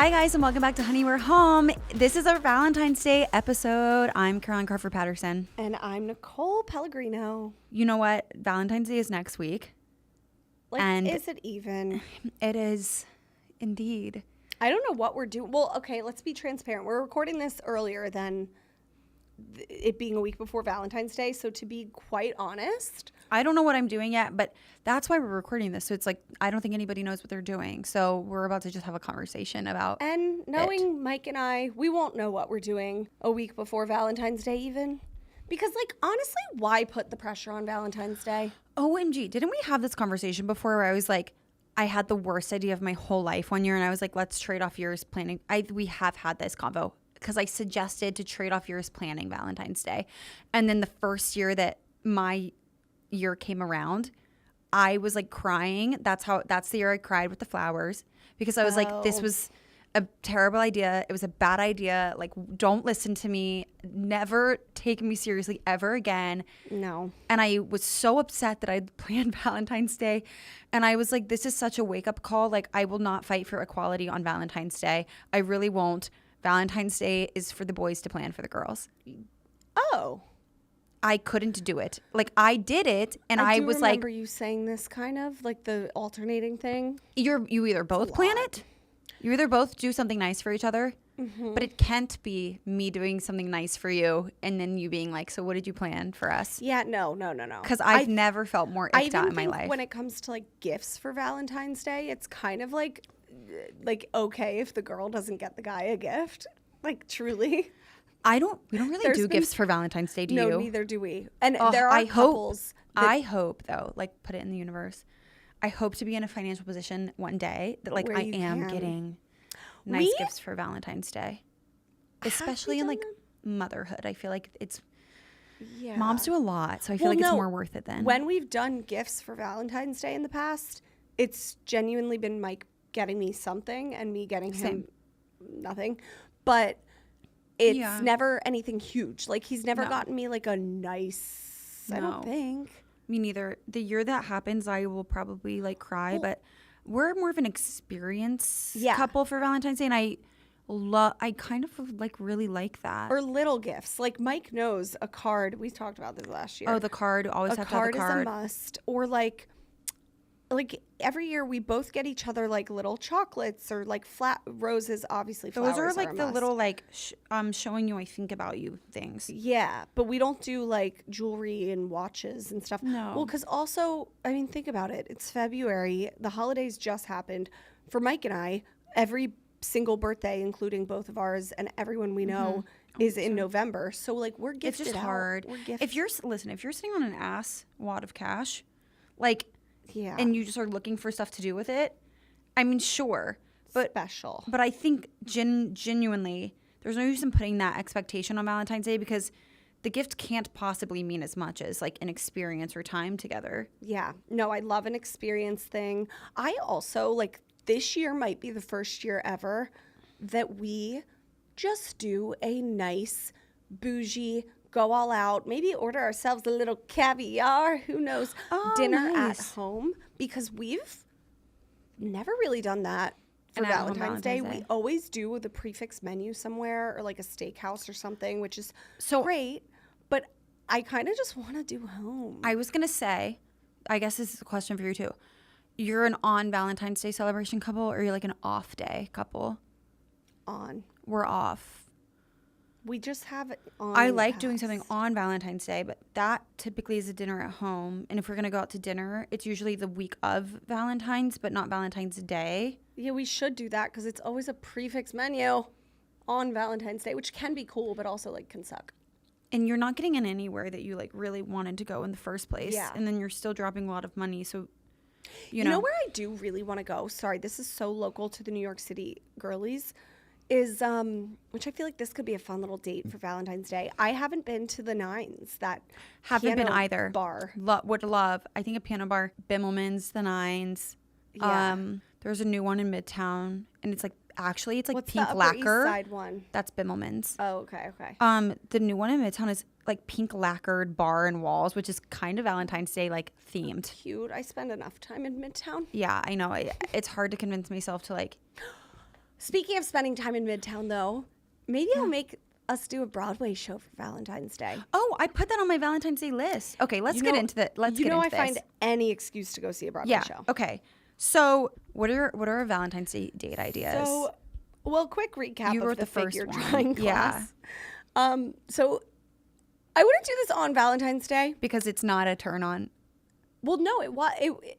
Hi guys, and welcome back to Honey We're Home. This is our Valentine's Day episode. I'm Caroline Crawford Patterson. And I'm Nicole Pellegrino. You know what? Valentine's Day is next week. Is it even? It is indeed. I don't know what we're doing. Well, okay, let's be transparent. We're recording this earlier than it being a week before Valentine's Day. So to be quite honest, I don't know what I'm doing yet, but that's why we're recording this. So it's like, I don't think anybody knows what they're doing. So we're about to just have a conversation about and knowing Mike and I, we won't know what we're doing a week before Valentine's Day even. Because, honestly, why put the pressure on Valentine's Day? OMG, didn't we have this conversation before where I was like, I had the worst idea of my whole life one year and I was like, let's trade off years planning. We have had this convo because I suggested to trade off years planning Valentine's Day. And then the first year that my year came around, I was like crying. That's the year I cried with the flowers because I was like, this was a terrible idea. It was a bad idea. Like, don't listen to me. Never take me seriously ever again. No. And I was so upset that I'd planned Valentine's Day. And I was like, this is such a wake-up call. Like, I will not fight for equality on Valentine's Day. I really won't. Valentine's Day is for the boys to plan for the girls. Oh. I couldn't do it. Like, I did it, and I was like... I remember you saying this kind of, like the alternating thing. You either both plan it, you either both do something nice for each other, but it can't be me doing something nice for you and then you being like, so what did you plan for us? Yeah, no. Because I've never felt more icked out in my life. When it comes to, gifts for Valentine's Day, it's kind of like okay if the girl doesn't get the guy a gift. Truly. We don't really do gifts for Valentine's Day, do you? No, neither do we. And there are couples. I hope, though, put it in the universe. I hope to be in a financial position one day that, I am getting nice gifts for Valentine's Day. Especially in, motherhood. I feel like it's... Yeah. Moms do a lot, so I feel like it's more worth it then. When we've done gifts for Valentine's Day in the past, it's genuinely been Mike getting me something and me getting him nothing. But... It's never anything huge. He's never gotten me a nice, I don't think. Me neither. The year that happens, I will probably cry, but we're more of an experience couple for Valentine's Day, and I kind of really like that. Or little gifts. Mike knows a card. We talked about this last year. Oh, the card. Always have to have a card. A card is a must. Or every year we both get each other little chocolates or flat roses. Obviously flowers those are the must. Little showing you I think about you things. Yeah, but we don't do jewelry and watches and stuff. No. Well, because also, I mean, think about it. It's February. The holidays just happened. For Mike and I, every single birthday, including both of ours and everyone we know, is in November. So we're gifted. It's just hard. We're gifted. If you're sitting on an ass wad of cash, yeah, and you just are looking for stuff to do with it, I mean, sure. But special. But I think genuinely, there's no use in putting that expectation on Valentine's Day because the gift can't possibly mean as much as an experience or time together. Yeah. No, I love an experience thing. I also, this year might be the first year ever that we just do a nice, bougie, go all out, maybe order ourselves a little caviar, who knows, dinner at home, because we've never really done that for Valentine's Day. We always do the prefix menu somewhere or a steakhouse or something, which is so great, but I kind of just want to do home. I was going to say, I guess this is a question for you too. You're an on Valentine's Day celebration couple or you're an off day couple? On. We're off. We just have it on. I like doing something on Valentine's Day, but that typically is a dinner at home. And if we're going to go out to dinner, it's usually the week of Valentine's, but not Valentine's Day. Yeah, we should do that because it's always a prefix menu on Valentine's Day, which can be cool, but also can suck. And you're not getting in anywhere that you really wanted to go in the first place. Yeah. And then you're still dropping a lot of money. So, you know where I do really want to go? Sorry, this is so local to the New York City girlies. Is which I feel like this could be a fun little date for Valentine's Day. I haven't been to the Nines, that haven't been either bar. Would love. I think a piano bar, Bimmelman's, the Nines. Yeah. There's a new one in Midtown, and it's actually it's What's pink the lacquer. Upper East Side one? That's Bimmelman's. Oh, okay. The new one in Midtown is pink lacquered bar and walls, which is kind of Valentine's Day themed. Cute. I spend enough time in Midtown. Yeah, I know. It's hard to convince myself to Speaking of spending time in Midtown, though, maybe I'll make us do a Broadway show for Valentine's Day. Oh, I put that on my Valentine's Day list. Okay, let's get into that. Let's get into this. I find any excuse to go see a Broadway show. Okay. So, what are our Valentine's Day date ideas? So, well, quick recap You of wrote the first figure one. drawing class. So I wouldn't do this on Valentine's Day because it's not a turn on. Well, no, it was.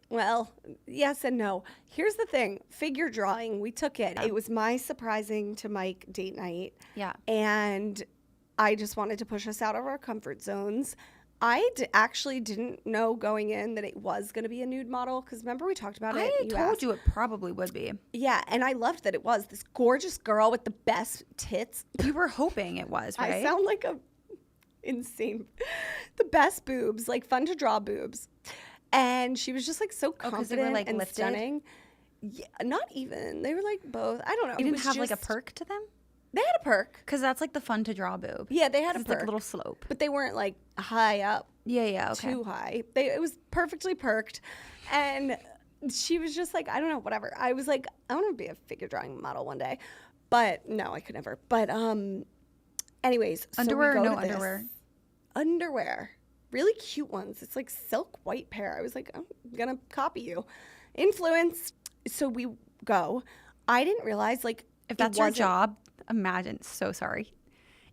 Well, yes and no. Here's the thing: figure drawing. We took it. It was my surprising to Mike date night. Yeah. And I just wanted to push us out of our comfort zones. I actually didn't know going in that it was going to be a nude model because remember we talked about it. I told you it probably would be. Yeah, and I loved that it was this gorgeous girl with the best tits. You were hoping it was, right? I sound like a insane. The best boobs, like fun to draw boobs. And she was just like so confident they were, like, and lifted? stunning. Yeah, not even. They were like both. I don't know. You didn't have like a perk to them? They had a perk. Because that's like the fun to draw boob. Yeah, they had a It's perk. like a little slope. But they weren't like high up. Yeah, okay. Too high. It was perfectly perked. And she was just like, I don't know, whatever. I was like, I want to be a figure drawing model one day. But no, I could never. But anyways. Underwear so or we no go to this. underwear? Underwear. Really cute ones. It's like silk white pair. I was like, I'm going to copy you. Influence. So we go. I didn't realize like. If that's your job, imagine. So sorry.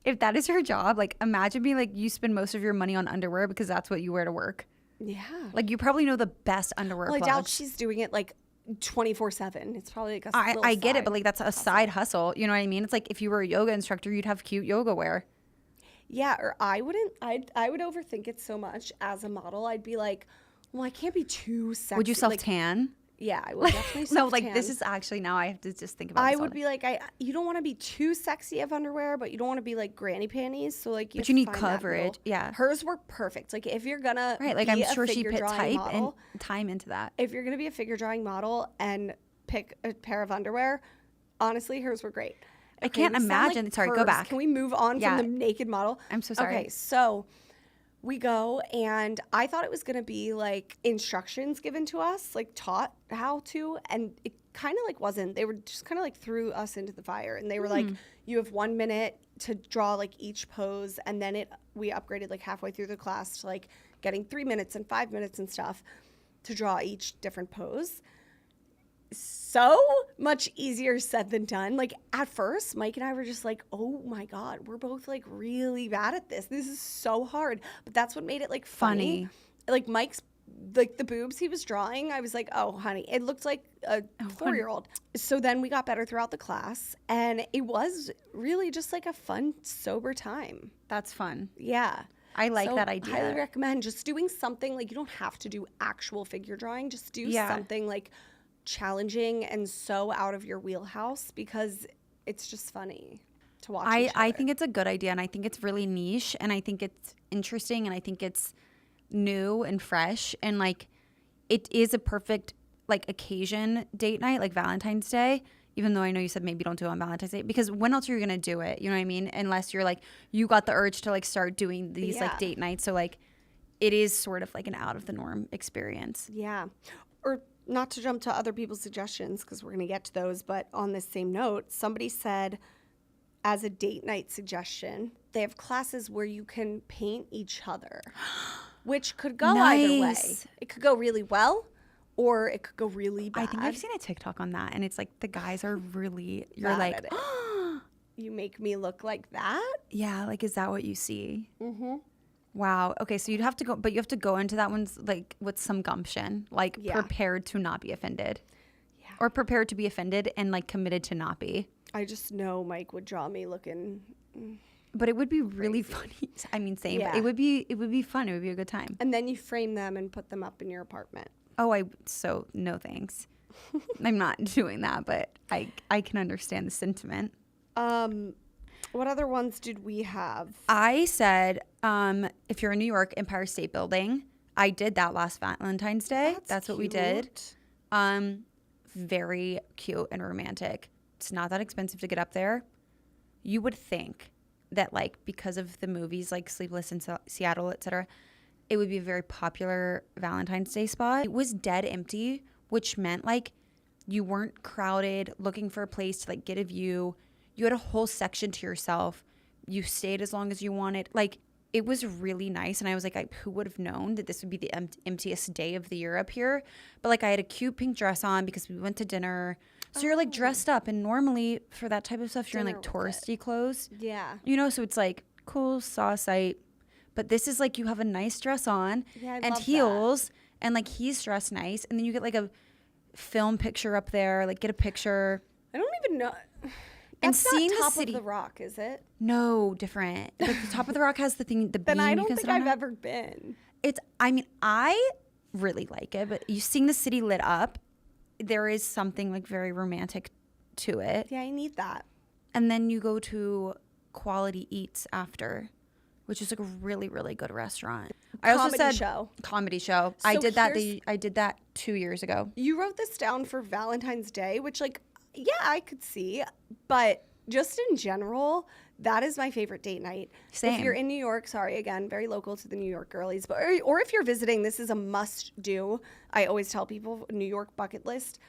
If that is your job, like imagine being like you spend most of your money on underwear because that's what you wear to work. Yeah. Like you probably know the best underwear Well, I plugs. doubt she's doing it like 24/7. It's probably like a I get it, side but like that's a side hustle. You know what I mean? It's like if you were a yoga instructor, you'd have cute yoga wear. Yeah, or I would overthink it so much as a model. I'd be like, well, I can't be too sexy. Would you self tan? Yeah, I would definitely self-tan. No, like this is actually now I have to just think about. I this would be like, you don't want to be too sexy of underwear, but you don't want to be like granny panties. So like, but you need coverage. Yeah, hers were perfect. Like if you're gonna like be I'm sure she put model, and time into that. If you're gonna be a figure drawing model and pick a pair of underwear, honestly, hers were great. I can't imagine. Like sorry, go back. Can we move on from the naked model? I'm so sorry. Okay, so we go, and I thought it was going to be like instructions given to us, like taught how to, and it kind of like wasn't. They were just kind of like threw us into the fire, and they were like, you have 1 minute to draw like each pose, and then we upgraded like halfway through the class to like getting 3 minutes and 5 minutes and stuff to draw each different pose. So much easier said than done. Like at first, Mike and I were just like, oh my God, we're both like really bad at this. This is so hard. But that's what made it like funny. Like Mike's, like the boobs he was drawing, I was like, oh honey, it looked like a 4-year-old. So then we got better throughout the class, and it was really just like a fun, sober time. That's fun. Yeah. I like that idea. I highly recommend just doing something like, you don't have to do actual figure drawing. Just do something like challenging and so out of your wheelhouse, because it's just funny to watch. I think it's a good idea, and I think it's really niche, and I think it's interesting, and I think it's new and fresh, and like it is a perfect like occasion date night, like Valentine's Day, even though I know you said maybe don't do it on Valentine's Day, because when else are you gonna do it? You know what I mean? Unless you're like you got the urge to like start doing these like date nights. So like it is sort of like an out of the norm experience. Yeah. Or not to jump to other people's suggestions, because we're going to get to those, but on this same note, somebody said as a date night suggestion, they have classes where you can paint each other, which could go either way. It could go really well, or it could go really bad. I think I've seen a TikTok on that, and it's like the guys are really, you're like, you make me look like that? Yeah, like is that what you see? Mm-hmm. Wow. Okay, so you'd have to go, but you have to go into that one like with some gumption, like prepared to not be offended, or prepared to be offended and like committed to not be. I just know Mike would draw me looking. But it would be really funny. I mean, same. Yeah. It would be fun. It would be a good time. And then you frame them and put them up in your apartment. Oh, no thanks. I'm not doing that, but I can understand the sentiment. What other ones did we have? I said, if you're in New York, Empire State Building. I did that last Valentine's Day. That's what we did. Very cute and romantic. It's not that expensive to get up there. You would think that like because of the movies like Sleepless in Seattle, etc., it would be a very popular Valentine's Day spot. It was dead empty, which meant like You weren't crowded looking for a place to like get a view. You had a whole section to yourself. You stayed as long as you wanted. Like, it was really nice. And I was like, who would have known that this would be the emptiest day of the year up here? But like, I had a cute pink dress on because we went to dinner. So you're like dressed up. And normally for that type of stuff, you're in like touristy clothes. Yeah. You know, so it's like, cool, saw a sight. But this is like, you have a nice dress on and heels. And like, he's dressed nice. And then you get like a film picture up there, like get a picture. I don't even know. And That's seeing not the Top city. of the Rock, is it? No, different. Like the Top of the Rock has the thing, the beam. Then I don't you can think sit on I've it. ever been. I mean, I really like it, but you seeing the city lit up, there is something like very romantic to it. Yeah, I need that. And then you go to Quality Eats after, which is like a really, really good restaurant. I also said comedy show. I did that 2 years ago. You wrote this down for Valentine's Day, which like, yeah, I could see, but just in general, that is my favorite date night. Same. If you're in New York, sorry, again, very local to the New York girlies, but or if you're visiting, this is a must do. I always tell people, New York bucket list,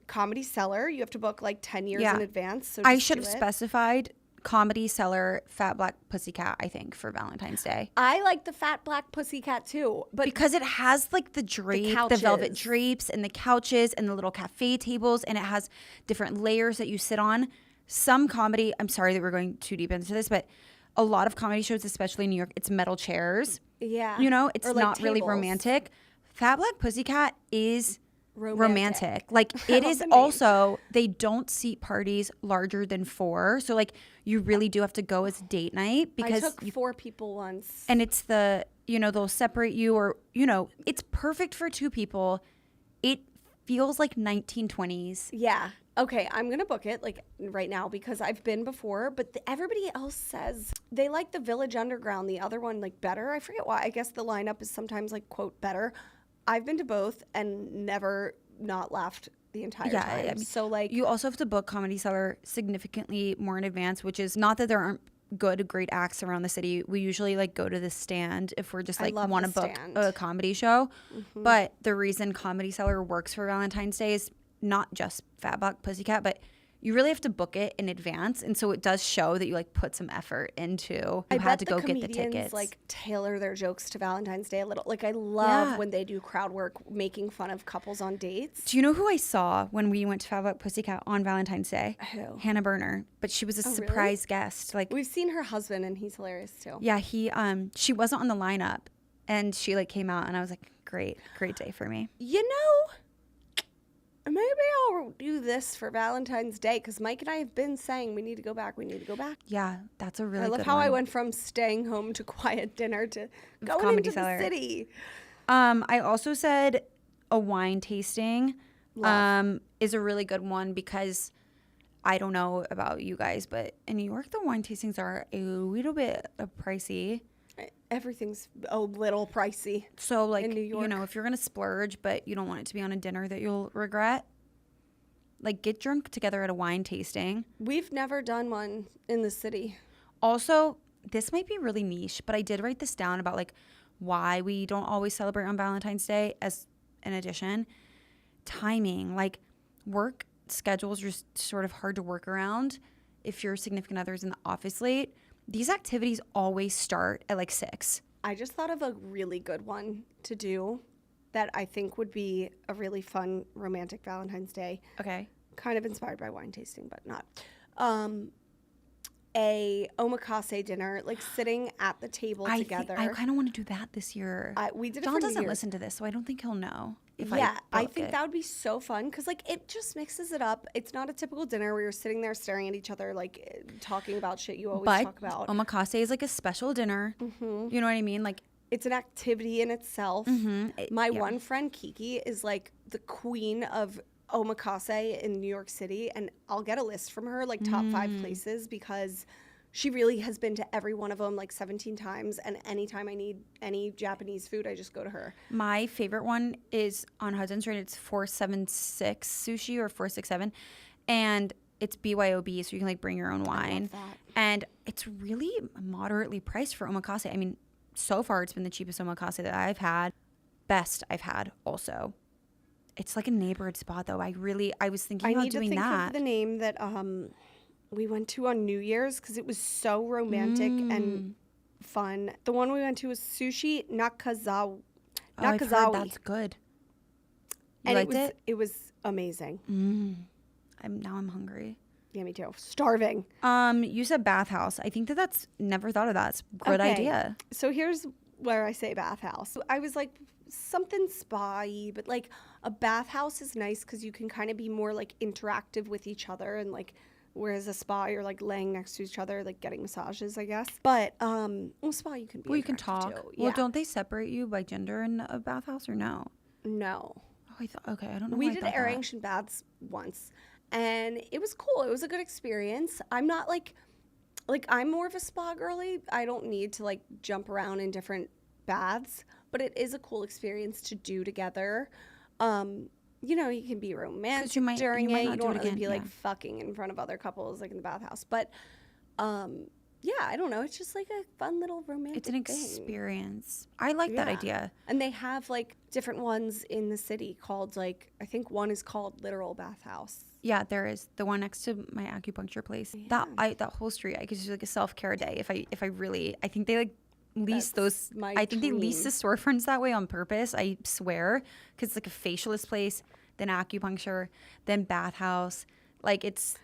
Comedy Cellar. You have to book like 10 years in advance. So I should have specified Comedy Cellar Fat Black Pussycat, I think, for Valentine's Day. I like the Fat Black Pussycat too, but because it has like the drape, the velvet drapes and the couches and the little cafe tables, and it has different layers that you sit on. Some comedy, I'm sorry that we're going too deep into this, but a lot of comedy shows, especially in New York, it's metal chairs. Yeah. You know, it's like not really romantic. Fat Black Pussycat is romantic. Like it is also, they don't seat parties larger than 4. So like you really do have to go as date night because I took 4 people once. And it's they'll separate you or, it's perfect for 2 people. It feels like 1920s. Yeah. Okay, I'm going to book it like right now because I've been before, but everybody else says they like the Village Underground, the other one like better. I forget why. I guess the lineup is sometimes like quote better. I've been to both and never not laughed the entire time. I mean, so like you also have to book Comedy Cellar significantly more in advance, which is not that there aren't great acts around the city. We usually like go to the Stand if we're just like want to book a comedy show. Mm-hmm. But the reason Comedy Cellar works for Valentine's Day is not just Fat Black Pussycat, but you really have to book it in advance, and so it does show that you like put some effort into. You had to go get the tickets. Like tailor their jokes to Valentine's Day a little. Like I love when they do crowd work, making fun of couples on dates. Do you know who I saw when we went to Fat Black Pussycat on Valentine's Day? Who? Hannah Berner, but she was a surprise guest. Like we've seen her husband, and he's hilarious too. Yeah, she wasn't on the lineup, and she like came out, and I was like, great day for me. You know. Maybe I'll do this for Valentine's Day because Mike and I have been saying we need to go back. Yeah, that's a really good one. I love how I went from staying home to quiet dinner to going into the city. I also said a wine tasting is a really good one because I don't know about you guys, but in New York, the wine tastings are a little bit pricey. Everything's a little pricey. So like, in New York. If you're going to splurge, but you don't want it to be on a dinner that you'll regret, like get drunk together at a wine tasting. We've never done one in the city. Also, this might be really niche, but I did write this down about like why we don't always celebrate on Valentine's Day as an addition. Timing, like work schedules are just sort of hard to work around if your significant other's in the office late. These activities always start at like 6. I just thought of a really good one to do that I think would be a really fun romantic Valentine's Day. Okay. Kind of inspired by wine tasting, but not. A omakase dinner, like sitting at the table together. I kind of want to do that this year. We did it John for doesn't New Year's. listen to this, so I don't think he'll know. I think that would be so fun because like it just mixes it up. It's not a typical dinner where you're sitting there staring at each other like talking about shit you always talk about. Omakase is like a special dinner. Mm-hmm. You know what I mean? Like it's an activity in itself. Mm-hmm. My one friend Kiki is like the queen of omakase in New York City, and I'll get a list from her like top 5 places because she really has been to every one of them like 17 times, and anytime I need any Japanese food, I just go to her. My favorite one is on Hudson Street. It's 476 sushi or 467, and it's BYOB, so you can like bring your own wine. I love that. And it's really moderately priced for omakase. I mean, so far it's been the cheapest omakase that I've had. Best I've had also. It's like a neighborhood spa though. I was thinking I about need to doing think that. of the name that we went to on New Year's because it was so romantic and fun. The one we went to was Sushi Nakazawa. Oh, I've heard that's good. You And liked it? It was amazing. I'm hungry. Yeah, me too. Starving. You said bathhouse. I think that's never thought of that. It's a good idea. So here's where I say bathhouse. I was like something spa-y, but like a bathhouse is nice because you can kind of be more like interactive with each other, and like whereas a spa you're like laying next to each other, like getting massages, I guess. But spa you can be. Well, you can talk. too. Well, Yeah. don't they separate you by gender in a bathhouse or no? No. Oh, I thought. Okay, I don't know. We why I did thought that. aeration baths once, and it was cool. It was a good experience. I'm not like I'm more of a spa girly. I don't need to like jump around in different baths, but it is a cool experience to do together. You know, you can be romantic during you might it. not You do don't it really again, be like yeah. fucking in front of other couples like in the bathhouse, but yeah, I don't know. It's just like a fun little romantic It's an thing. experience. I like that Yeah. idea. And they have like different ones in the city called like, I think one is called Literal Bathhouse. Yeah, there is the one next to my acupuncture place. Yeah. That whole street, I could do like a self-care day if I really. I think they like lease That's those. my I think they lease the dream. storefronts that way on purpose. I swear, because it's like a facialist place, then acupuncture, then bathhouse. Like it's.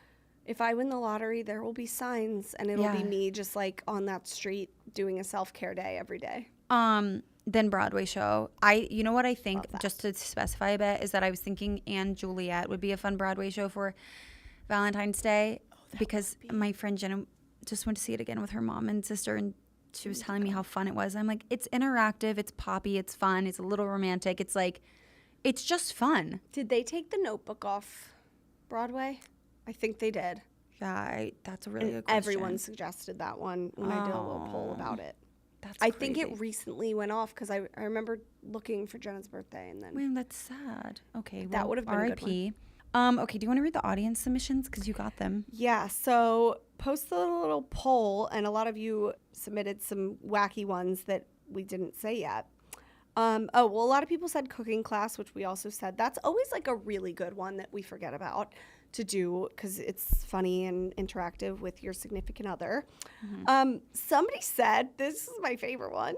If I win the lottery, there will be signs, and it'll be Yeah. me just like on that street doing a self-care day every day. Then Broadway show. You know what I think, Love that. just to specify a bit, is that I was thinking Anne Juliet would be a fun Broadway show for Valentine's Day because my friend Jenna just went to see it again with her mom and sister, and she was telling me how fun it was. I'm like, it's interactive, it's poppy, it's fun, it's a little romantic. It's like, it's just fun. Did they take the Notebook off Broadway? I think they did. Yeah, that's a really And good question. everyone suggested that one when I did a little poll about it. That's I think crazy. it recently went off because I remember looking for Jenna's birthday, and then Man, that's sad. Okay, That well, would have been a good R.I.P. Okay, do you want to read the audience submissions because you got them? yeah. So post a little poll, and a lot of you submitted some wacky ones that we didn't say yet. A lot of people said cooking class, which we also said. That's always like a really good one that we forget about to do because it's funny and interactive with your significant other. Somebody said, this is my favorite one,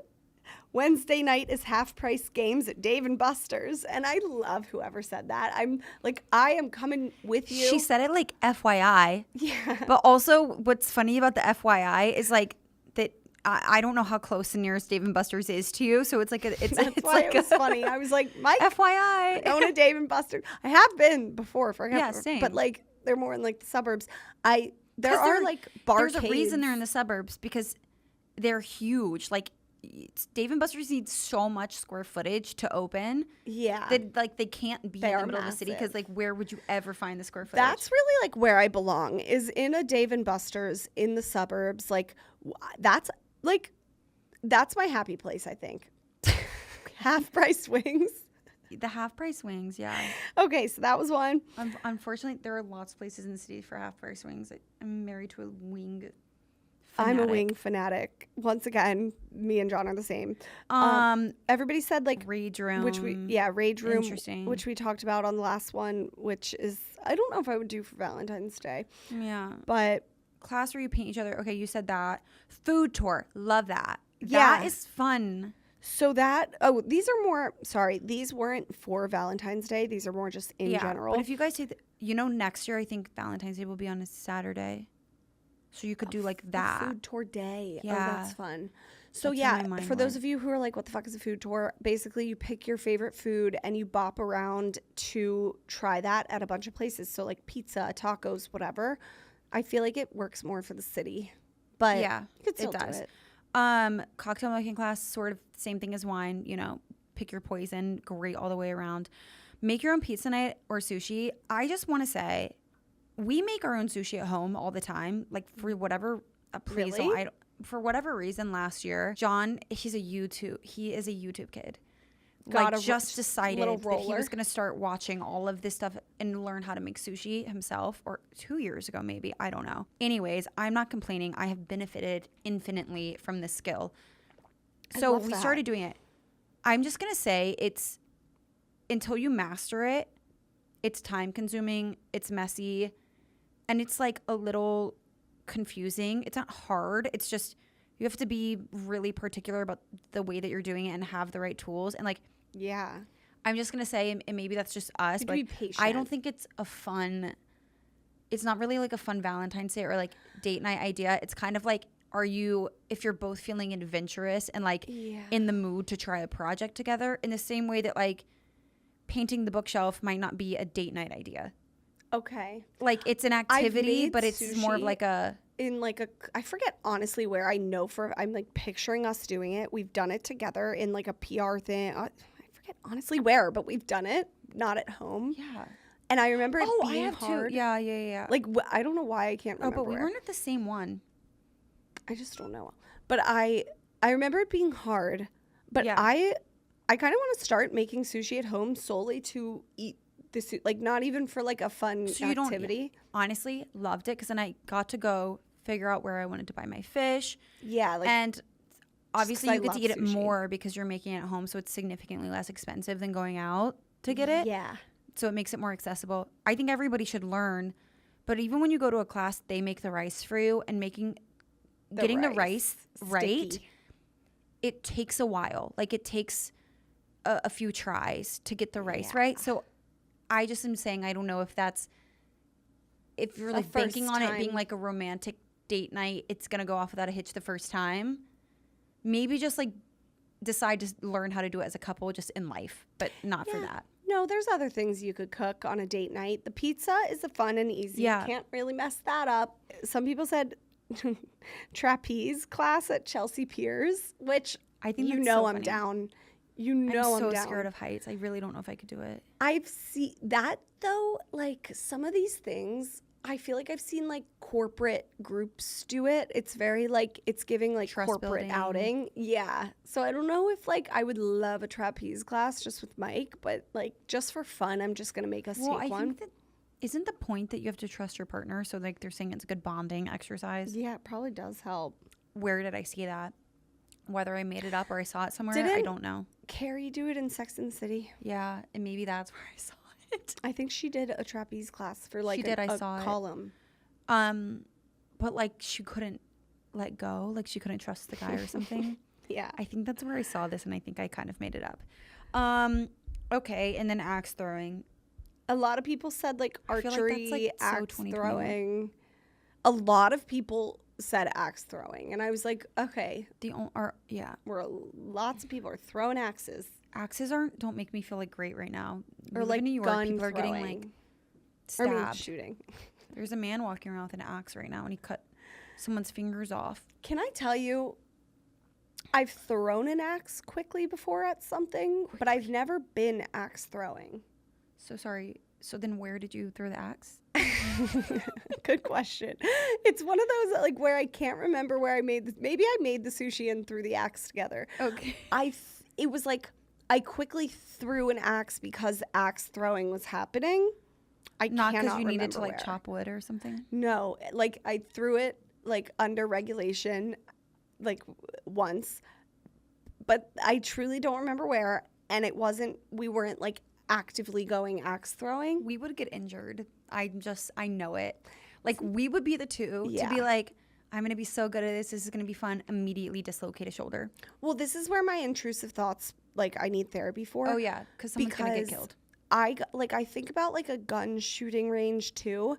Wednesday night is half price games at Dave & Buster's. And I love whoever said that. I'm like, I am coming with you. She said it like FYI. Yeah. But also, what's funny about the FYI is like that I don't know how close the nearest Dave and Buster's is to you, so it's like That's it's why like it was funny. I was like, Mike, FYI. going to Dave & Buster's. I have been before, Yeah, same. but like they're more in like the suburbs. There 'Cause are like barcades. There's a reason they're in the suburbs because they're huge. Like Dave and Buster's needs so much square footage to open. Yeah. That like they can't be They in are the middle of the city because massive. like where would you ever find the square footage? That's really like where I belong is in a Dave & Buster's in the suburbs. Like that's my happy place, I think. Half price wings. the half price wings. Yeah. Okay, so that was one. Unfortunately, there are lots of places in the city for half price wings. I'm married to a wing. I'm a fanatic. wing fanatic. Once again, me and John are the same. Everybody said like Rage room. Rage Room, Interesting. which we talked about on the last one, which is I don't know if I would do for Valentine's Day, Yeah. but Class where you paint each other. Okay, you said that. Food tour. Love that. Yeah. That is fun. so these weren't for Valentine's Day. These are more just in general. But if you guys take, next year I think Valentine's Day will be on a Saturday, so you could do like that. A food tour day. Yeah. Oh, that's fun. So That's where my yeah, mind for those went. of you who are like, what the fuck is a food tour? Basically, you pick your favorite food and you bop around to try that at a bunch of places. So like pizza, tacos, whatever. I feel like it works more for the city, but Yeah, you could still it do does. it. Cocktail making class, sort of same thing as wine. Pick your poison. Great all the way around. Make your own pizza night or sushi. I just want to say, we make our own sushi at home all the time. Like for whatever please Really? don't. For whatever reason, last year, John, he is a YouTube kid. Got a Just decided little that he roller. was going to start watching all of this stuff and learn how to make sushi himself, or 2 years ago, maybe. I don't know. Anyways, I'm not complaining. I have benefited infinitely from this skill. I So love we that. started doing it. I'm just going to say until you master it, it's time consuming, it's messy, and it's like a little confusing. It's not hard. It's just you have to be really particular about the way that you're doing it and have the right tools. And like, Yeah. I'm just going to say, and maybe that's just us, You but have to be patient. I don't think it's it's not really like a fun Valentine's Day or like date night idea. It's kind of like, if you're both feeling adventurous and like in the mood to try a project together, in the same way that like painting the bookshelf might not be a date night idea. Okay. Like it's an activity, made but it's more of sushi like I forget honestly where. I'm like picturing us doing it. We've done it together in like a PR thing. I forget honestly where, but we've done it, not at home. yeah. And I remember it being I have hard. too. Yeah. Like I don't know why I can't remember. But we where. weren't at the same one. I just don't know. But I remember it being hard. But Yeah. I kind of want to start making sushi at home solely to eat the sushi, like not even for like a fun activity. Honestly, loved it because then I got to go figure out where I wanted to buy my fish. Yeah, like And obviously 'cause I you get to love eat it sushi. more because you're making it at home, so it's significantly less expensive than going out to get it. Yeah. So it makes it more accessible. I think everybody should learn, but even when you go to a class, they make the rice for you, and getting the rice right, sticky. it takes a while. Like it takes a few tries to get the rice Yeah. right. So I just am saying, I don't know if you're like banking first on it being time. like a romantic date night, it's gonna go off without a hitch the first time. Maybe just like decide to learn how to do it as a couple just in life, but not for that. No, there's other things you could cook on a date night. The pizza is a fun and easy. Yeah. You can't really mess that up. Some people said trapeze class at Chelsea Piers, which I think you that's know so I'm funny. down. You know I'm so down. scared of heights. I really don't know if I could do it. I've seen that though, like some of these things, I feel like I've seen like corporate groups do it. It's very like, it's giving like Trust corporate building. outing. Yeah. So I don't know if like I would love a trapeze class just with Mike, but like just for fun, I'm just going to make us Well, take I one. think that isn't the point that you have to trust your partner. So like they're saying it's a good bonding exercise. Yeah, it probably does help. Where did I see that? Whether I made it up or I saw it somewhere, I Didn't- don't know. Carrie do it in Sex and the City. Yeah, and maybe that's where I saw it. I think she did a trapeze class for like did, I a saw it. column. But like she couldn't let go, like she couldn't trust the guy or something. Yeah. I think that's where I saw this, and I think I kind of made it up. Okay, and then axe throwing. A lot of people said like I feel like archery, that's, like, so axe 2021. throwing. A lot of people said axe throwing, and I was like, okay, lots of people are throwing axes Axes don't make me feel like great right now. We or live like in New York, gun people are throwing. getting like Or, I stabbed. mean, shooting. There's a man walking around with an axe right now, and he cut someone's fingers off. Can I tell you, I've thrown an axe quickly before at something, but I've never been axe throwing. So sorry. So then where did you throw the axe? Good question. It's one of those like where I can't remember where I made this. Maybe I made the sushi and threw the axe together. Okay. It was like I quickly threw an axe because axe throwing was happening. I Not because cannot you needed to remember like where. chop wood or something? No, like I threw it like under regulation, like once, but I truly don't remember where. And we weren't like actively going axe throwing. We would get injured. I know it. Like we would be the two to be Yeah. like, I'm going to be so good at this. This is going to be fun. Immediately dislocate a shoulder. Well, this is where my intrusive thoughts, like I need therapy for. Oh yeah. Because someone's going to get Because killed. I think about like a gun shooting range too,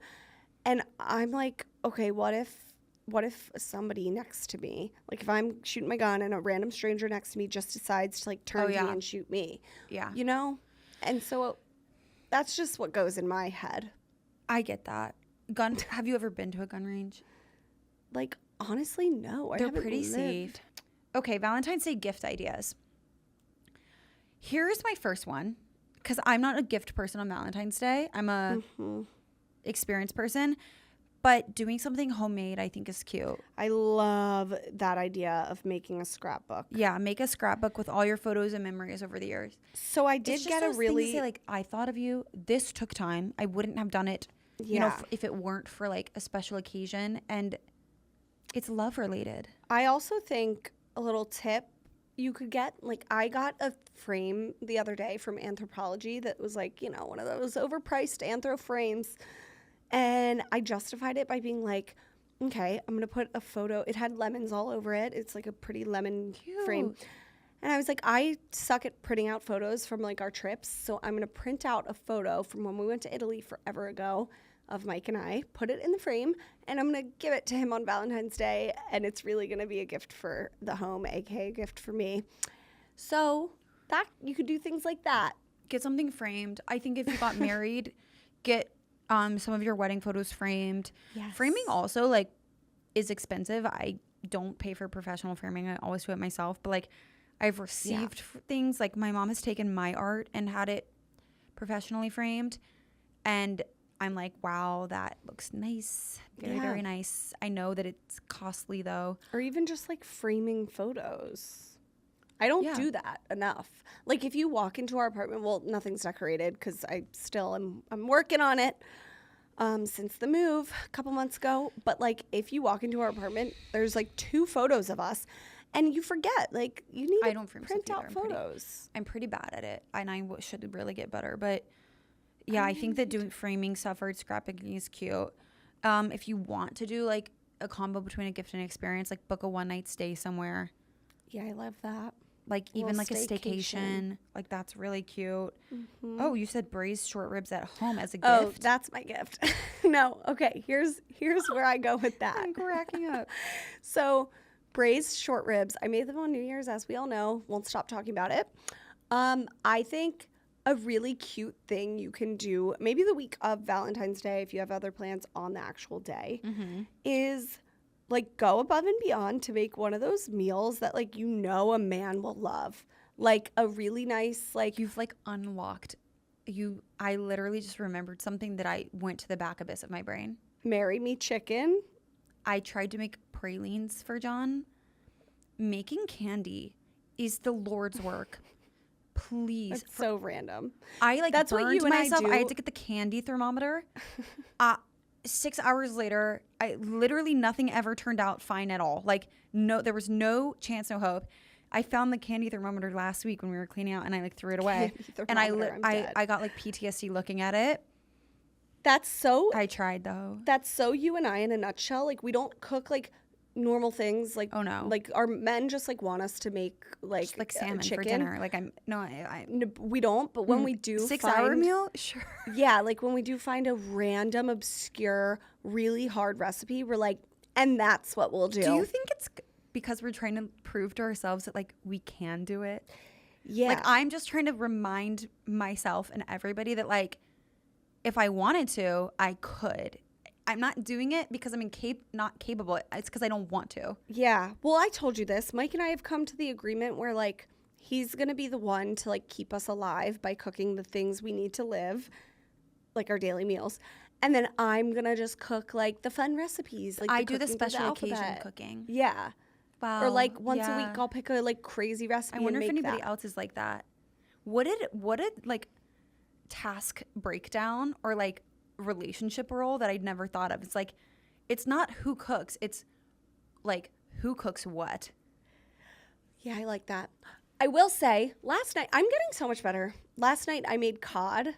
and I'm like, okay, what if somebody next to me, like if I'm shooting my gun and a random stranger next to me just decides to like turn to yeah. me and shoot me, Yeah. you know? And so that's just what goes in my head. I get that. Have you ever been to a gun range? Like honestly, no. I They're haven't pretty lived. safe. Okay, Valentine's Day gift ideas. Here's my first one, because I'm not a gift person on Valentine's Day. I'm a experience person, but doing something homemade I think is cute. I love that idea of making a scrapbook. Yeah, make a scrapbook with all your photos and memories over the years. So I It's did just get a those things really to say, like, I thought of you. This took time. I wouldn't have done it, Yeah. if it weren't for like a special occasion, and it's love related. I also think a little tip you could get, like, I got a frame the other day from Anthropology that was like, you know, one of those overpriced anthro frames. And I justified it by being like, okay, I'm going to put a photo. It had lemons all over it. It's like a pretty lemon frame. Cute. And I was like, I suck at printing out photos from like our trips. So I'm going to print out a photo from when we went to Italy forever ago of Mike and I, put it in the frame, and I'm going to give it to him on Valentine's Day. And it's really going to be a gift for the home, aka a gift for me. So that you could do things like that. Get something framed. I think if you got married, get some of your wedding photos framed. Yes. Framing also like is expensive. I don't pay for professional framing. I always do it myself. But like I've received things like my mom has taken my art and had it professionally framed, and I'm like, wow, that looks nice. Very, very nice. I know that it's costly though. Or even just like framing photos. I don't do that enough. Like if you walk into our apartment, well, nothing's decorated because I'm working on it since the move a couple months ago. But like if you walk into our apartment, there's like 2 photos of us, and you forget like you need to print out photos. I'm pretty bad at it, and I should really get better. But yeah, I think that doing framing stuff or scrapbooking is cute. If you want to do like a combo between a gift and experience, like book a one-night stay somewhere. Yeah, I love that. Like even like a staycation, like that's really cute. Mm-hmm. Oh, you said braised short ribs at home as a gift. Oh, that's my gift. No, okay. Here's where I go with that. I'm cracking up. So, braised short ribs. I made them on New Year's, as we all know. Won't stop talking about it. I think a really cute thing you can do, maybe the week of Valentine's Day, if you have other plans on the actual day, is like go above and beyond to make one of those meals that like you know a man will love. Like a really nice like You've like unlocked I literally just remembered something that I went to the back abyss of my brain. marry me chicken. I tried to make pralines for John. Making candy is the Lord's work. Please. It's so random. I like That's burned what you and myself. I do. I had to get the candy thermometer. 6 hours later, I literally nothing ever turned out fine at all. Like no, there was no chance, no hope. I found the candy thermometer last week when we were cleaning out, and I like threw it away. And I got like PTSD looking at it. That's so. I tried though. That's so you and I in a nutshell. Like we don't cook like normal things. Like Oh, no. Like our men just like want us to make like Just like salmon chicken for dinner. Like I No, we don't. But when we do 6-hour meal, sure. Yeah, like when we do find a random, obscure, really hard recipe, we're like, and that's what we'll do. Do you think it's because we're trying to prove to ourselves that like we can do it? Yeah. Like I'm just trying to remind myself and everybody that like if I wanted to, I could. I'm not doing it because I'm not capable. It's because I don't want to. Yeah. Well, I told you this. Mike and I have come to the agreement where like he's going to be the one to like keep us alive by cooking the things we need to live, like our daily meals. And then I'm going to just cook like the fun recipes. Like I do the cooking through special occasion alphabet. cooking. Yeah. Wow. Or like once a yeah. week I'll pick a like crazy recipe I wonder and if make anybody that. else is like that. What did like task breakdown or like relationship role that I'd never thought of? It's like it's not who cooks, it's like who cooks what. Yeah, I like that. I will say, last night, I'm getting so much better. Last night I made cod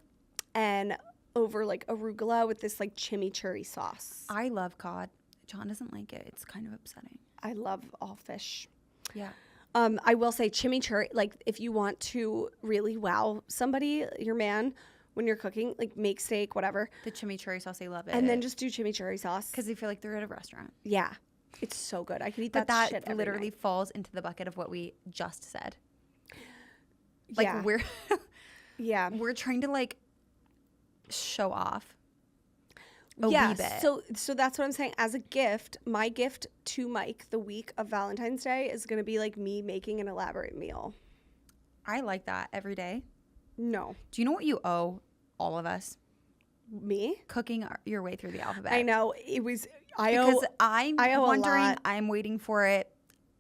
and over like arugula with this like chimichurri sauce. I love cod. John doesn't like it. It's kind of upsetting. I love all fish. Yeah. I will say chimichurri, like if you want to really wow somebody, your man, when you're cooking, like make steak, whatever. The chimichurri sauce, I love it. And then just do chimichurri sauce. because they feel like they're at a restaurant. Yeah, it's so good. I could eat But that shit that every literally night. falls into the bucket of what we just said. Like Yeah. Yeah. we're trying to like show off a Yeah, wee bit. so that's what I'm saying. As a gift, my gift to Mike the week of Valentine's Day is going to be like me making an elaborate meal. I like that every day. No, Do you know what you owe all of us? me? Cooking your way through the alphabet. I know it was. Because I'm I owe a wondering. lot. I'm waiting for it.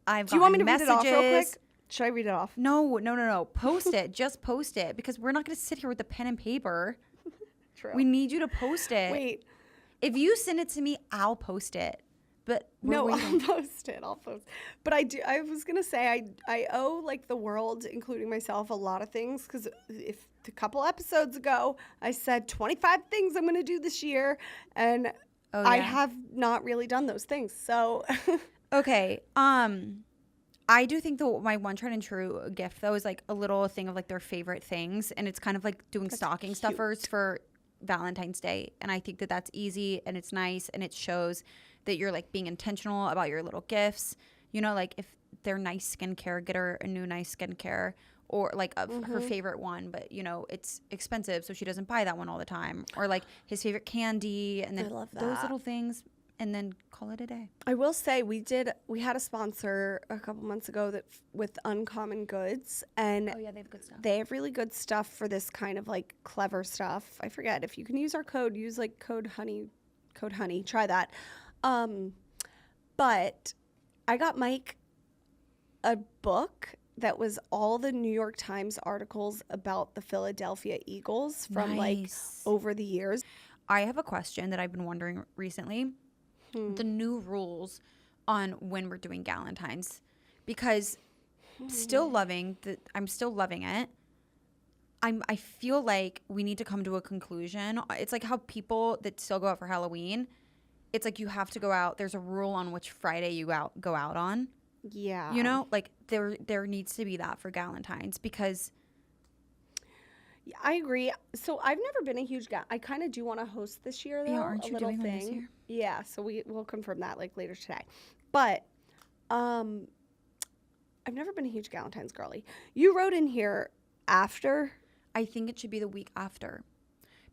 Do you want me to messages. read it off real quick? Should I read it off? No. Post it. Just post it because we're not going to sit here with the pen and paper. True. We need you to post it. Wait. If you send it to me, I'll post it. but we're No, waiting. I'll post it. But I was going to say, I owe like the world, including myself, a lot of things. Because if a couple episodes ago, I said 25 things I'm going to do this year. And Oh, I yeah. have not really done those things. So Okay. I do think my one tried and true gift though is like a little thing of like their favorite things, and it's kind of like doing stocking cute. stuffers for Valentine's Day, and I think that that's easy and it's nice and it shows that you're like being intentional about your little gifts. You know, like if they're nice skincare, get her a new nice skincare, or like her favorite one, but you know it's expensive, so she doesn't buy that one all the time, or like his favorite candy, and then I love those that. little things, and then call it a day. I will say we had a sponsor a couple months ago that with Uncommon Goods, and Oh yeah, they have good stuff. they have really good stuff for this kind of like clever stuff. I forget if you can use our code. Use like code honey. Try that. But I got Mike a book that was all the New York Times articles about the Philadelphia Eagles from like Nice. over the years. I have a question that I've been wondering recently. The new rules on when we're doing Galentines, because I'm still loving it. I feel like we need to come to a conclusion. It's like how people that still go out for Halloween, it's like you have to go out. There's a rule on which Friday you go out on. Yeah. You know, like there needs to be that for Galentines, because I agree. So I've never been a huge I kind of do want to host this year though. Yeah, aren't a you little doing one thing. this year? Yeah, so we'll confirm that like later today. But I've never been a huge Galentine's girly. You wrote in here after. I think it should be the week after,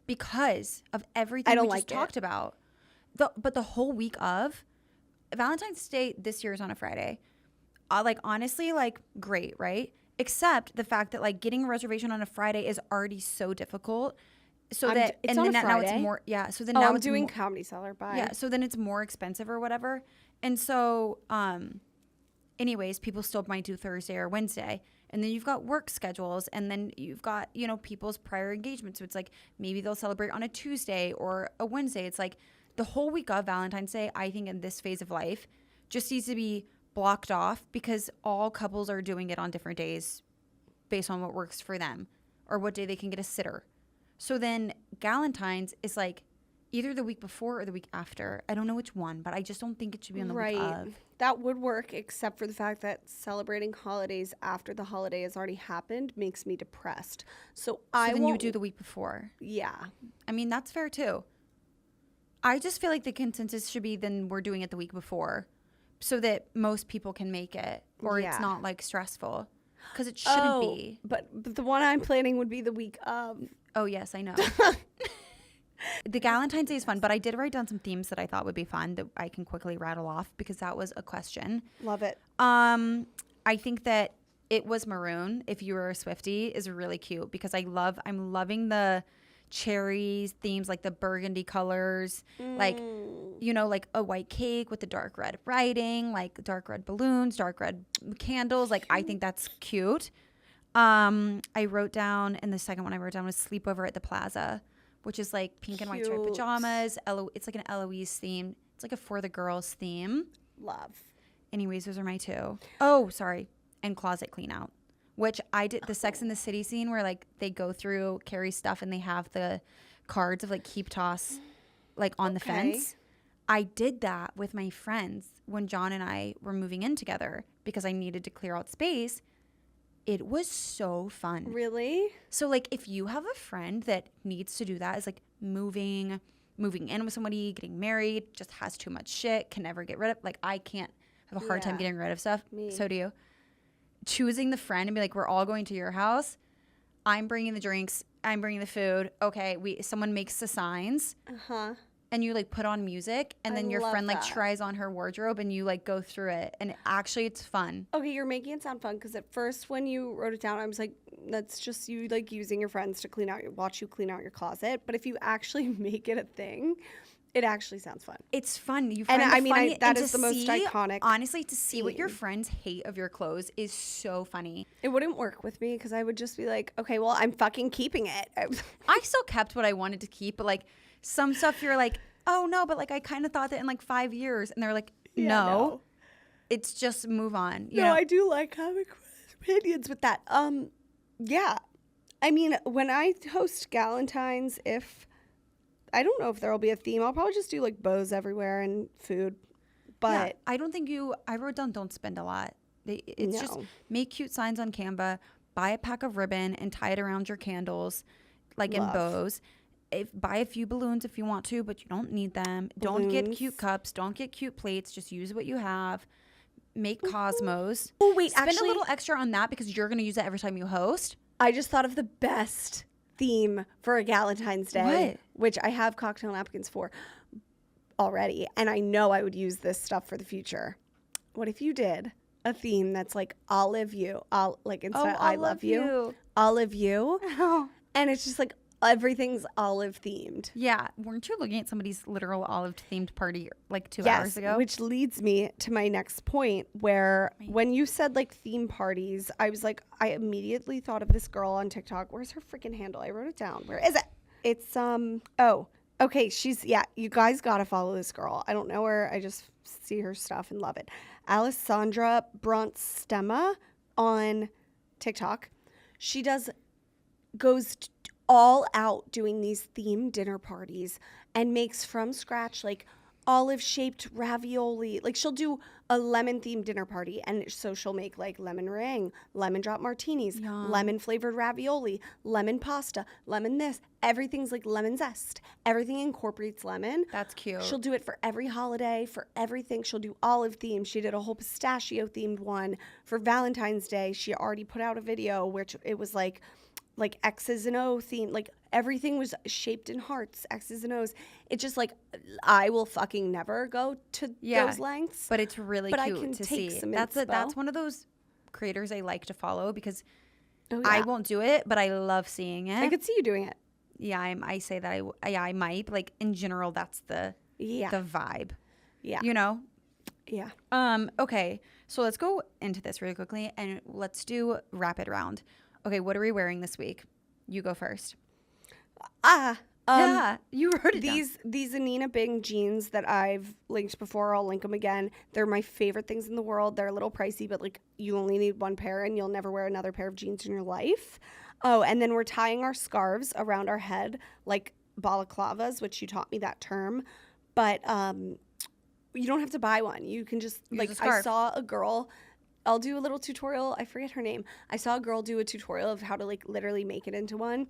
because of everything I don't we like just it. talked about. But the whole week of Valentine's Day this year is on a Friday. Like honestly, like great, right? Except the fact that like getting a reservation on a Friday is already so difficult. So that it's and on then a now it's Friday? more So then Oh, now I'm it's doing more, Comedy Cellar. Bye. yeah. So then it's more expensive or whatever. And so anyways, people still might do Thursday or Wednesday. And then you've got work schedules, and then you've got, you know, people's prior engagements. So it's like maybe they'll celebrate on a Tuesday or a Wednesday. It's like the whole week of Valentine's Day, I think in this phase of life, just needs to be blocked off, because all couples are doing it on different days based on what works for them or what day they can get a sitter. So then Galentine's is like either the week before or the week after. I don't know which one, but I just don't think it should be on the week of. That would work, except for the fact that celebrating holidays after the holiday has already happened makes me depressed. So I then won't. you do the week before. Yeah. I mean, that's fair too. I just feel like the consensus should be then we're doing it the week before, so that most people can make it, or Yeah. it's not like stressful, because it shouldn't be. But the one I'm planning would be the week of. Oh yes, I know. The Galentine's Day is fun, but I did write down some themes that I thought would be fun that I can quickly rattle off, because that was a question. Love it. I think that it was maroon, if you were a Swiftie, is really cute, because I'm loving the cherries themes, like the burgundy colors, like, you know, like a white cake with the dark red writing, like dark red balloons, dark red candles. Like, I think that's cute. I wrote down, and the second one I wrote down was sleepover at the plaza, which is like pink and white striped Cute. pajamas. It's like an Eloise theme. It's like a for the girls theme. Love. Anyways, those are my two. Oh, sorry. And closet clean out, which I did the Sex in the City scene where like they go through Carrie's stuff and they have the cards of like keep toss like on the fence. I did that with my friends when John and I were moving in together, because I needed to clear out space. It was so fun. Really? So like if you have a friend that needs to do that, is like moving in with somebody, getting married, just has too much shit, can never get rid of, like I can't, have a hard time Yeah. getting rid of stuff. Me. So do you. Choosing the friend and be like, we're all going to your house. I'm bringing the drinks. I'm bringing the food. Okay, someone makes the signs. Uh-huh. And you like put on music, and I then your love friend like that. tries on her wardrobe, and you like go through it, and it's fun. Okay, you're making it sound fun, because at first when you wrote it down, I was like, that's just you like using your friends to watch you clean out your closet. But if you actually make it a thing, it actually sounds fun. It's fun. You And find I the mean, funny, that and is to the most see, iconic Honestly, to see what your scene. friends hate of your clothes is so funny. It wouldn't work with me, because I would just be like, okay, well, I'm fucking keeping it. I still kept what I wanted to keep, but like some stuff you're like, oh no, but like I kind of thought that in like 5 years, and they're like, no. It's just move on. You No, know? I do like having opinions with that. Yeah. I mean, when I host Galentines, I don't know if there'll be a theme. I'll probably just do like bows everywhere and food. But I don't think I wrote down don't spend a lot. It's just make cute signs on Canva, buy a pack of ribbon and tie it around your candles, like in bows. Buy a few balloons if you want to, but you don't need them. Don't get cute cups. Don't get cute plates. Just use what you have. Make Cosmos. Oh, wait, spend actually, a little extra on that because you're going to use it every time you host. I just thought of the best theme for a Galentine's Day, which I have cocktail napkins for already, and I know I would use this stuff for the future. What if you did a theme that's like olive you, like instead of I love you, olive you, and it's just like everything's olive themed. Yeah, weren't you looking at somebody's literal olive themed party like 2 hours ago? Which leads me to my next point, where when you said like theme parties, I was like, I immediately thought of this girl on TikTok. Where's her freaking handle? I wrote it down. Where is it? It's okay, you guys gotta follow this girl. I don't know her. I just see her stuff and love it. Alessandra Bronstemma on TikTok. She goes all out doing these themed dinner parties and makes from scratch like olive shaped ravioli. Like she'll do a lemon themed dinner party, and so she'll make like lemon meringue, lemon drop martinis, lemon flavored ravioli, lemon pasta, lemon this. Everything's like lemon zest. Everything incorporates lemon. That's cute. She'll do it for every holiday, for everything. She'll do olive themed. She did a whole pistachio themed one for Valentine's Day. She already put out a video which it was like X's and O theme, like everything was shaped in hearts, X's and O's. It's just like I will fucking never go to those lengths, but it's really but cute I can to take see. Some That's one of those creators I like to follow because I won't do it, but I love seeing it. I could see you doing it. Yeah, I say that I might, but like in general, that's the vibe. Yeah, you know. Yeah. Okay, so let's go into this really quickly and let's do rapid round. Okay, what are we wearing this week? You go first. Yeah, you wrote it down. These Anina Bing jeans that I've linked before, I'll link them again. They're my favorite things in the world. They're a little pricey, but like you only need one pair and you'll never wear another pair of jeans in your life. Oh, and then we're tying our scarves around our head like balaclavas, which you taught me that term. But you don't have to buy one. You can just I saw a girl. I'll do a little tutorial. I forget her name. I saw a girl do a tutorial of how to like literally make it into one,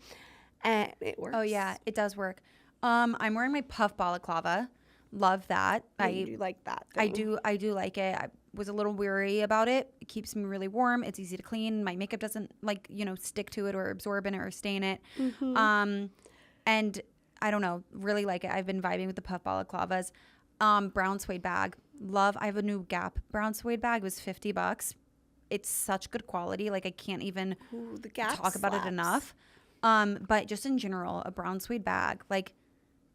and it works. Oh yeah, it does work. I'm wearing my puff balaclava. Love that. I do like that thing. I do like it. I was a little weary about it. It keeps me really warm. It's easy to clean. My makeup doesn't stick to it or absorb in it or stain it. Mm-hmm. And I don't know, really like it. I've been vibing with the puff balaclavas. Brown suede bag. Love. I have a new Gap brown suede bag. It was $50. It's such good quality. Like I can't even talk about it enough. But just in general, a brown suede bag. Like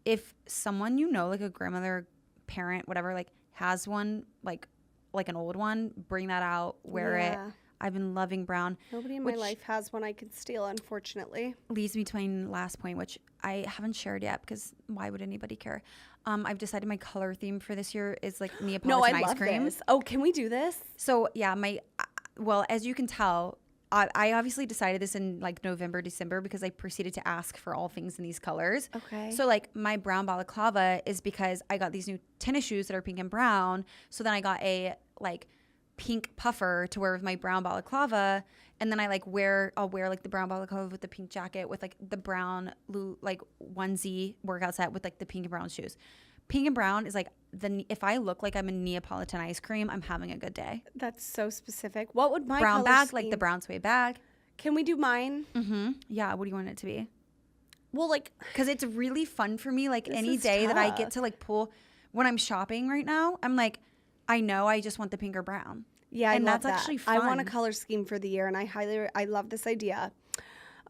if someone like a grandmother, parent, whatever, like has one, like an old one, bring that out, wear it. I've been loving brown. Nobody in my life has one I could steal, unfortunately. Leads me to my last point, which I haven't shared yet because why would anybody care? I've decided my color theme for this year is like Neapolitan ice cream. This. Oh, can we do this? So yeah, as you can tell, I obviously decided this in like November, December because I proceeded to ask for all things in these colors. Okay. So like my brown balaclava is because I got these new tennis shoes that are pink and brown. So then I got a like pink puffer to wear with my brown balaclava, and then I'll wear like the brown balaclava with the pink jacket with like the brown like onesie workout set with like the pink and brown shoes. Pink and brown is like if I look like I'm in Neapolitan ice cream, I'm having a good day. That's so specific. What would my brown color bag scheme? like the brown suede bag? Can we do mine? Mm-hmm. Yeah. What do you want it to be? Well, like because it's really fun for me. Like any day that I get to like pull when I'm shopping right now, I'm like, I know I just want the pink or brown. Yeah, and that's actually fun. I want a color scheme for the year, and I love this idea.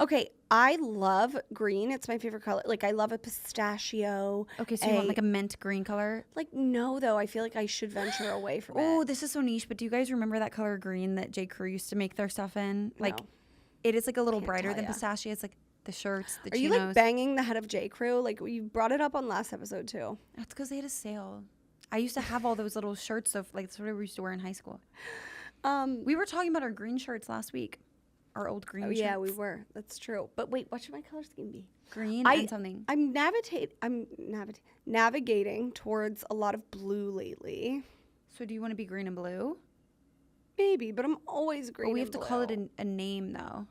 Okay, I love green. It's my favorite color. Like I love a pistachio. Okay, so you want like a mint green color? Like no, though. I feel like I should venture away from it. Oh, this is so niche. But do you guys remember that color green that J. Crew used to make their stuff in? Like, it is like a little brighter than pistachio. It's like the shirts, the chinos. Are you like banging the head of J. Crew? Like you brought it up on last episode too. That's because they had a sale. I used to have all those little shirts of like that's what we used to wear in high school. Um, We were talking about our green shirts last week. Our old green shirts. yeah, we were. That's true. But wait, what should my color scheme be? Green and something. I'm navigating towards a lot of blue lately. So do you want to be green and blue? Maybe, but I'm always green. But we and have to blue. call it a name though.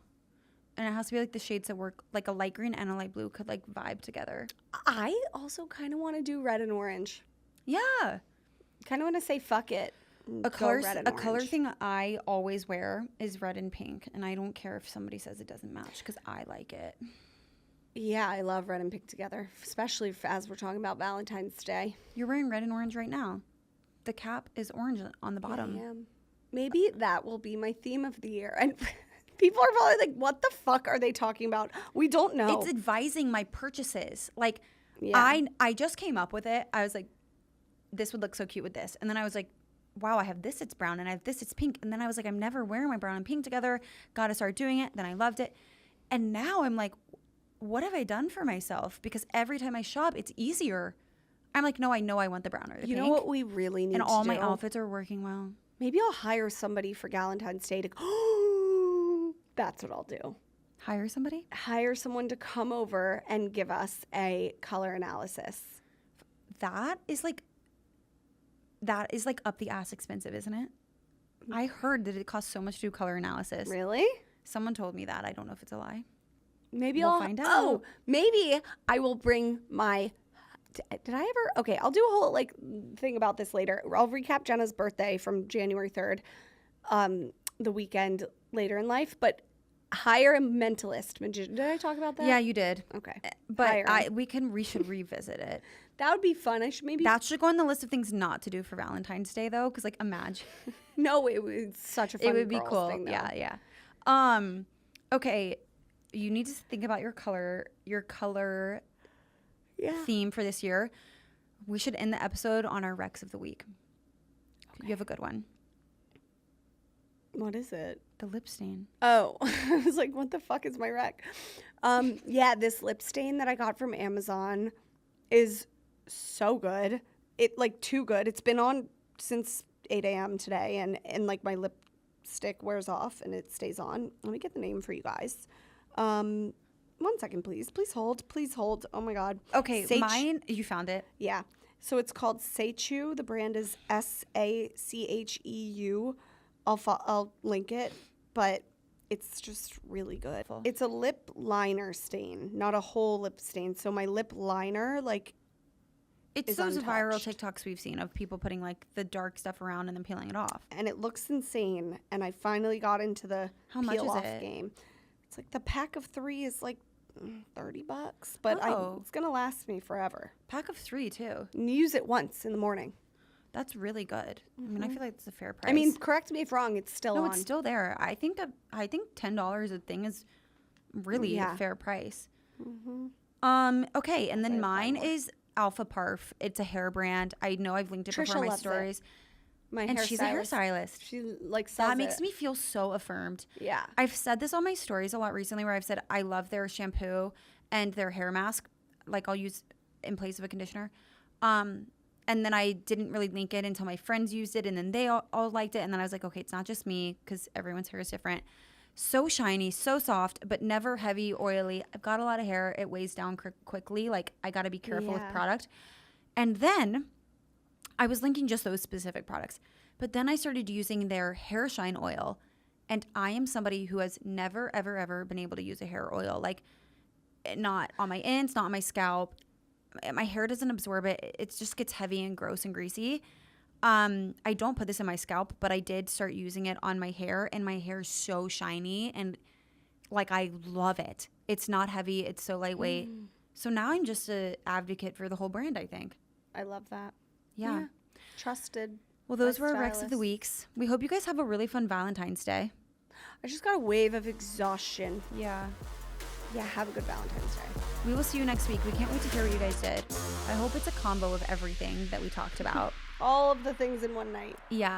And it has to be like the shades that work, like a light green and a light blue could like vibe together. I also kind of want to do red and orange. Yeah. Kind of want to say fuck it. and A go color, red and a color orange. thing I always wear is red and pink, and I don't care if somebody says it doesn't match because I like it. Yeah, I love red and pink together, especially as we're talking about Valentine's Day. You're wearing red and orange right now. The cap is orange on the bottom. I am. Maybe that will be my theme of the year. And people are probably like, what the fuck are they talking about? We don't know. It's advising my purchases. Like, Yeah. I just came up with it. I was like, this would look so cute with this. And then I was like, wow, I have this, it's brown, and I have this, it's pink. And then I was like, I'm never wearing my brown and pink together. Gotta start doing it. Then I loved it. And now I'm like, what have I done for myself? Because every time I shop, it's easier. I'm like, no, I know I want the brown or the You pink. know what we really need and to all do? my outfits are working well. Maybe I'll hire somebody for Galentine's Day to. That's what I'll do. Hire somebody? Hire someone to come over and give us a color analysis. That is like up the ass expensive, isn't it? I heard that it costs so much to do color analysis. Really? Someone told me that. I don't know if it's a lie. Maybe We'll I'll find Oh, out. maybe I will bring my. Did I ever? Okay, I'll do a whole like thing about this later. I'll recap Jenna's birthday from January 3rd, the weekend later in life. But hire a mentalist magician. Did I talk about that? Yeah, you did. Okay. But Hire him. we should revisit it. That would be fun. I should maybe. That should go on the list of things not to do for Valentine's Day though, because like imagine No, it was such a fun. it would be girls cool. thing, though. Yeah. Okay. You need to think about your color Yeah. theme for this year. We should end the episode on our Rex of the week. You have a good one. What is it? The lip stain. Oh, I was like, what the fuck is my wreck? Yeah, this lip stain that I got from Amazon is so good. It like too good. It's been on since 8 a.m. today, and like my lipstick wears off and it stays on. Let me get the name for you guys. 1 second, please. Please hold. Please hold. Oh my God. Okay, mine. You found it. Yeah. So it's called Seichu. The brand is SACHEU. I'll link it, but it's just really good. It's a lip liner stain, not a whole lip stain. So my lip liner, like, It's is those viral untouched. TikToks we've seen of people putting like the dark stuff around and then peeling it off. and it looks insane. And I finally got into the How much is peel off it? game. It's like the pack of 3 is like $30, but Oh. it's gonna last me forever. Pack of 3 too. And use it once in the morning. That's really good. I mean, I feel like it's a fair price. I mean, correct me if wrong. It's still no, on. it's still there. I think $10 a thing is really Yeah. a fair price. Mm-hmm. Okay, and then I'd buy mine more. is Alpha Parf. It's a hair brand. I know I've linked it Trisha before in my loves it. stories. My And she's a hairstylist. She like sells That makes it. me feel so affirmed. Yeah. I've said this on my stories a lot recently where I've said I love their shampoo and their hair mask. Like I'll use in place of a conditioner. And then I didn't really link it until my friends used it and then they all liked it. And then I was like, okay, it's not just me because everyone's hair is different. So shiny, so soft, but never heavy, oily. I've got a lot of hair. It weighs down quickly. Like I got to be careful with Yeah. product. And then I was linking just those specific products. But then I started using their hair shine oil. And I am somebody who has never, ever, ever been able to use a hair oil. Like not on my ends, not on my scalp. My hair doesn't absorb it. It just gets heavy and gross and greasy. I don't put this in my scalp, but I did start using it on my hair. And my hair is so shiny. And like I love it. It's not heavy. It's so lightweight. So now I'm just an advocate for the whole brand, I think. I love that. Yeah. Trusted. Well, those by were our Recs of the stylists. Weeks. We hope you guys have a really fun Valentine's Day. I just got a wave of exhaustion. Yeah. Yeah, have a good Valentine's Day. We will see you next week. We can't wait to hear what you guys did. I hope it's a combo of everything that we talked about. All of the things in one night. Yeah.